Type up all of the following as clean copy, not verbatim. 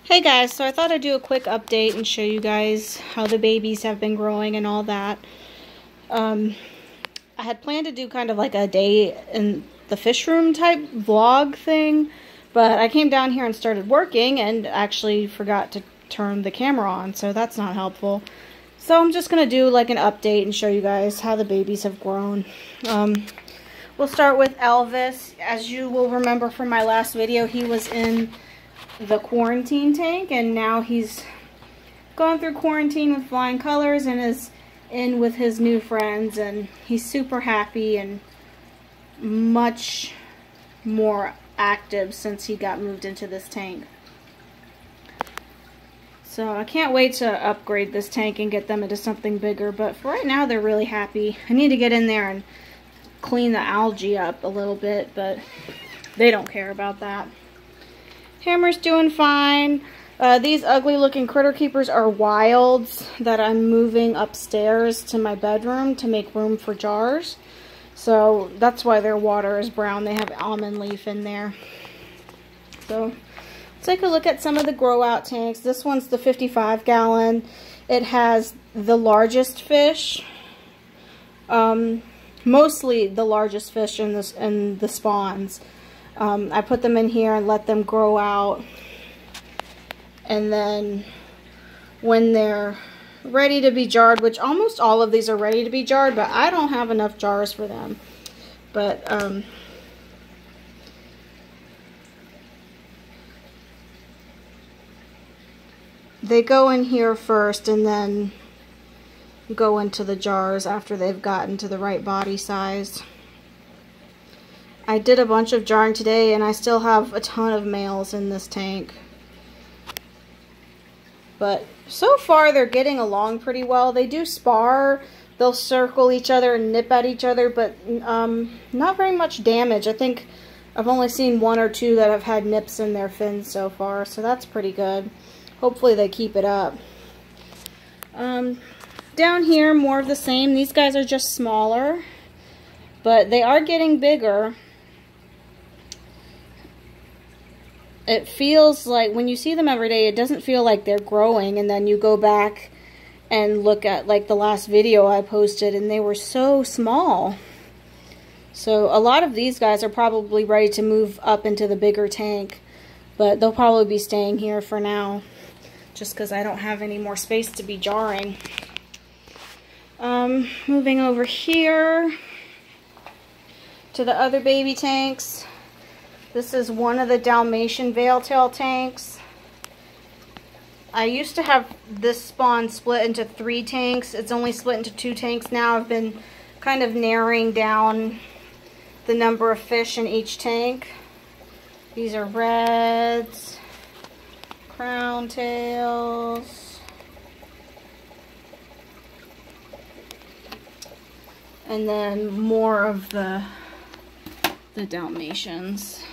Hey guys, so I thought I'd do a quick update and show you guys how the babies have been growing and all that. I had planned to do kind of like a day in the fish room type vlog thing, but I came down here and started working and actually forgot to turn the camera on, so that's not helpful. So I'm just going to do like an update and show you guys how the babies have grown. We'll start with Elvis. As you will remember from my last video, he was in the quarantine tank, and now he's gone through quarantine with flying colors and is in with his new friends, and he's super happy and much more active since he got moved into this tank. So I can't wait to upgrade this tank and get them into something bigger, but for right now they're really happy. I need to get in there and clean the algae up a little bit, but they don't care about that. Hammer's doing fine. These ugly looking critter keepers are wilds that I'm moving upstairs to my bedroom to make room for jars. So that's why their water is brown. They have almond leaf in there. So let's take a look at some of the grow out tanks. This one's the 55 gallon. It has the largest fish. Mostly the largest fish in the spawns. I put them in here and let them grow out, and then when they're ready to be jarred, which almost all of these are ready to be jarred, but I don't have enough jars for them, but they go in here first and then go into the jars after they've gotten to the right body size. I did a bunch of jarring today, and I still have a ton of males in this tank. But so far, they're getting along pretty well. They do spar. They'll circle each other and nip at each other, but not very much damage. I think I've only seen one or two that have had nips in their fins so far, so that's pretty good. Hopefully they keep it up. Down here, more of the same. These guys are just smaller, but they are getting bigger. It feels like when you see them every day, it doesn't feel like they're growing, and then you go back and look at like the last video I posted and they were so small. So a lot of these guys are probably ready to move up into the bigger tank, but they'll probably be staying here for now just because I don't have any more space to be jarring. Moving over here to the other baby tanks. This is one of the Dalmatian veiltail tanks. I used to have this spawn split into 3 tanks. It's only split into 2 tanks now. I've been kind of narrowing down the number of fish in each tank. These are reds, crown tails, and then more of the Dalmatians.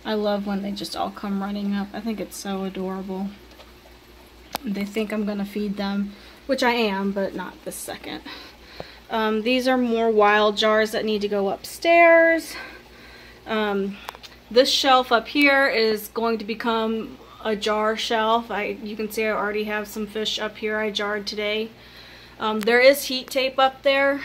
I love when they just all come running up. I think it's so adorable. They think I'm going to feed them, which I am, but not this second. These are more wild jars that need to go upstairs. This shelf up here is going to become a jar shelf. You can see I already have some fish up here I jarred today. There is heat tape up there.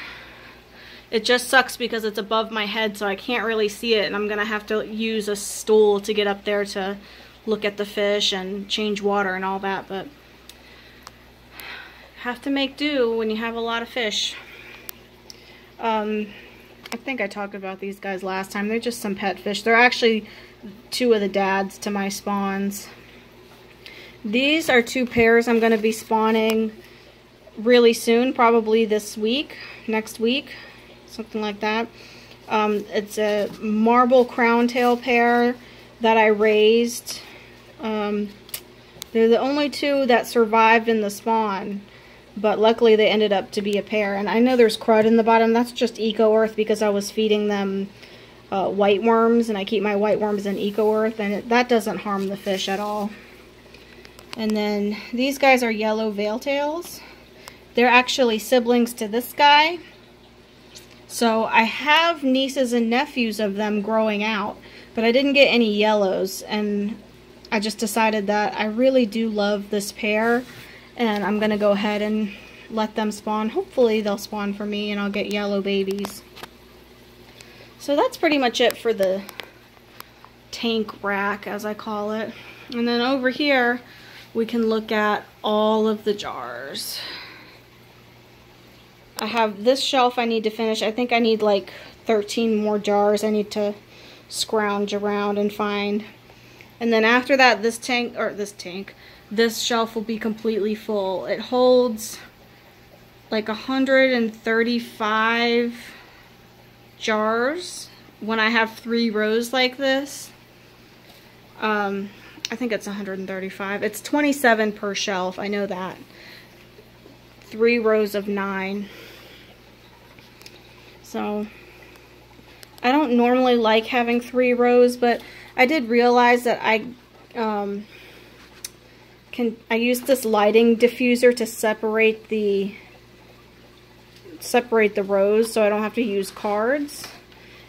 It just sucks because it's above my head, so I can't really see it, and I'm going to have to use a stool to get up there to look at the fish and change water and all that, but have to make do when you have a lot of fish. I think I talked about these guys last time. They're just some pet fish. They're actually 2 of the dads to my spawns. These are 2 pairs I'm going to be spawning really soon, probably this week, next week. Something like that. It's a marble crown tail pair that I raised. They're the only 2 that survived in the spawn, but luckily they ended up to be a pair. And I know there's crud in the bottom. That's just eco earth because I was feeding them white worms, and I keep my white worms in eco earth, and that doesn't harm the fish at all. And then these guys are yellow veiltails. They're actually siblings to this guy. So I have nieces and nephews of them growing out, but I didn't get any yellows, and I just decided that I really do love this pair, and I'm gonna go ahead and let them spawn. Hopefully they'll spawn for me and I'll get yellow babies. So that's pretty much it for the tank rack, as I call it. And then over here we can look at all of the jars. I have this shelf I need to finish. I think I need like 13 more jars I need to scrounge around and find. And then after that, this shelf will be completely full. It holds like 135 jars when I have 3 rows like this. I think it's 135. It's 27 per shelf, I know that. 3 rows of 9. So I don't normally like having 3 rows, but I did realize that I use this lighting diffuser to separate the rows, so I don't have to use cards.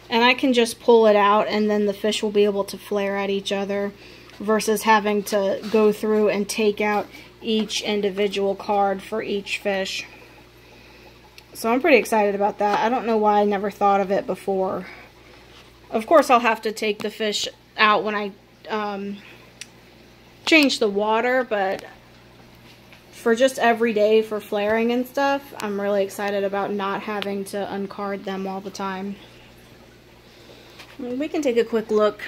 And I can just pull it out, and then the fish will be able to flare at each other versus having to go through and take out each individual card for each fish. So I'm pretty excited about that. I don't know why I never thought of it before. Of course, I'll have to take the fish out when I change the water, but for just every day for flaring and stuff, I'm really excited about not having to uncard them all the time. We can take a quick look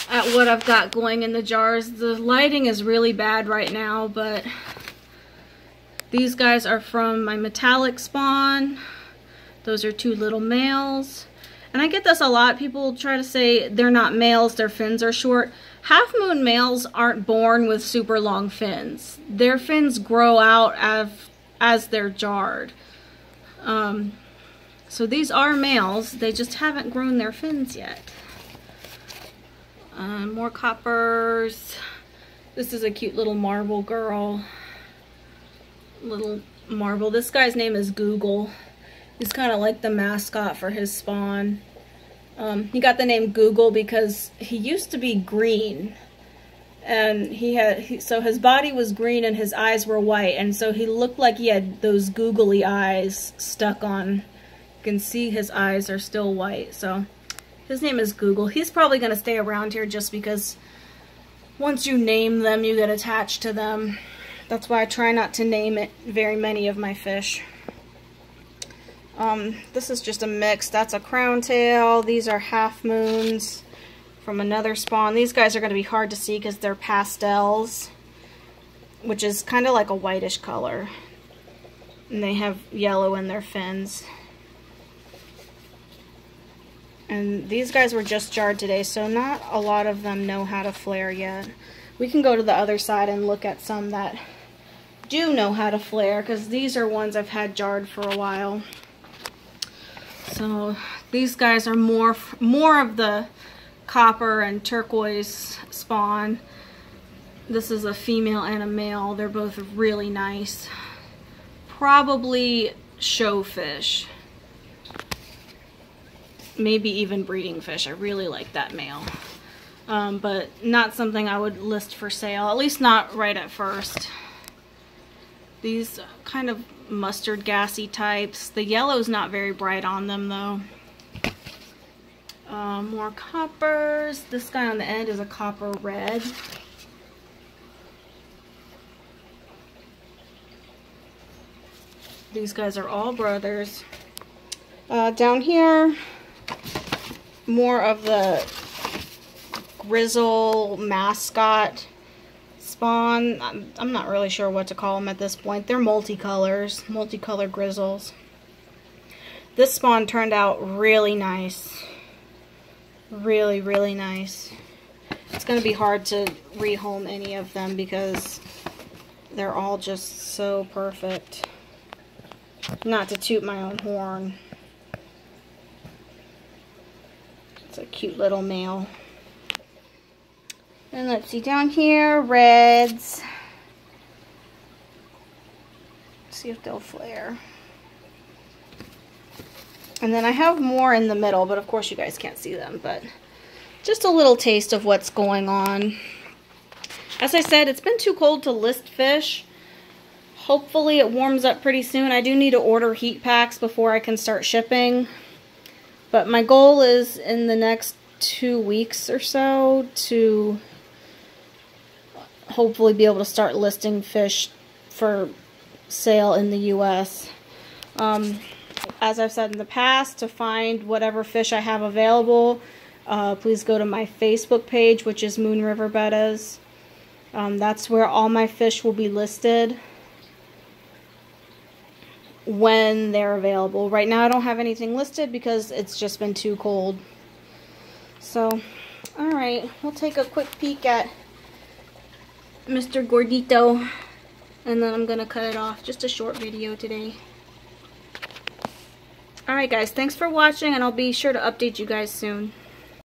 at what I've got going in the jars. The lighting is really bad right now, but these guys are from my metallic spawn. Those are 2 little males. And I get this a lot. People try to say they're not males, their fins are short. Half moon males aren't born with super long fins. Their fins grow out as they're jarred. So these are males. They just haven't grown their fins yet. More coppers. This is a cute little marble girl. Little marble. This guy's name is Google. He's kind of like the mascot for his spawn. He got the name Google because he used to be green, and so his body was green and his eyes were white, and so he looked like he had those googly eyes stuck on. You can see his eyes are still white, so his name is Google. He's probably going to stay around here just because once you name them, you get attached to them. That's why I try not to name it very many of my fish. This is just a mix. That's a crown tail. These are half moons from another spawn. These guys are going to be hard to see because they're pastels, which is kind of like a whitish color. And they have yellow in their fins. And these guys were just jarred today, so not a lot of them know how to flare yet. We can go to the other side and look at some that do know how to flare, because these are ones I've had jarred for a while. So these guys are more of the copper and turquoise spawn. This is a female and a male. They're both really nice. Probably show fish. Maybe even breeding fish. I really like that male. But not something I would list for sale, at least not right at first. These kind of mustard gassy types. The yellow's not very bright on them though. More coppers. This guy on the end is a copper red. These guys are all brothers. Down here, more of the grizzle mascot spawn. I'm not really sure what to call them at this point. They're multicolors, multicolor grizzles. This spawn turned out really nice. Really, really nice. It's going to be hard to rehome any of them because they're all just so perfect. Not to toot my own horn. It's a cute little male. And let's see, down here, reds. Let's see if they'll flare. And then I have more in the middle, but of course you guys can't see them. But just a little taste of what's going on. As I said, it's been too cold to list fish. Hopefully it warms up pretty soon. I do need to order heat packs before I can start shipping. But my goal is in the next 2 weeks or so to hopefully be able to start listing fish for sale in the US. As I've said in the past, to find whatever fish I have available, please go to my Facebook page, which is Moon River Bettas. That's where all my fish will be listed when they're available. Right now I don't have anything listed because it's just been too cold. So, alright, we'll take a quick peek at Mr. Gordito, and then I'm going to cut it off. Just a short video today. Alright guys, thanks for watching, and I'll be sure to update you guys soon.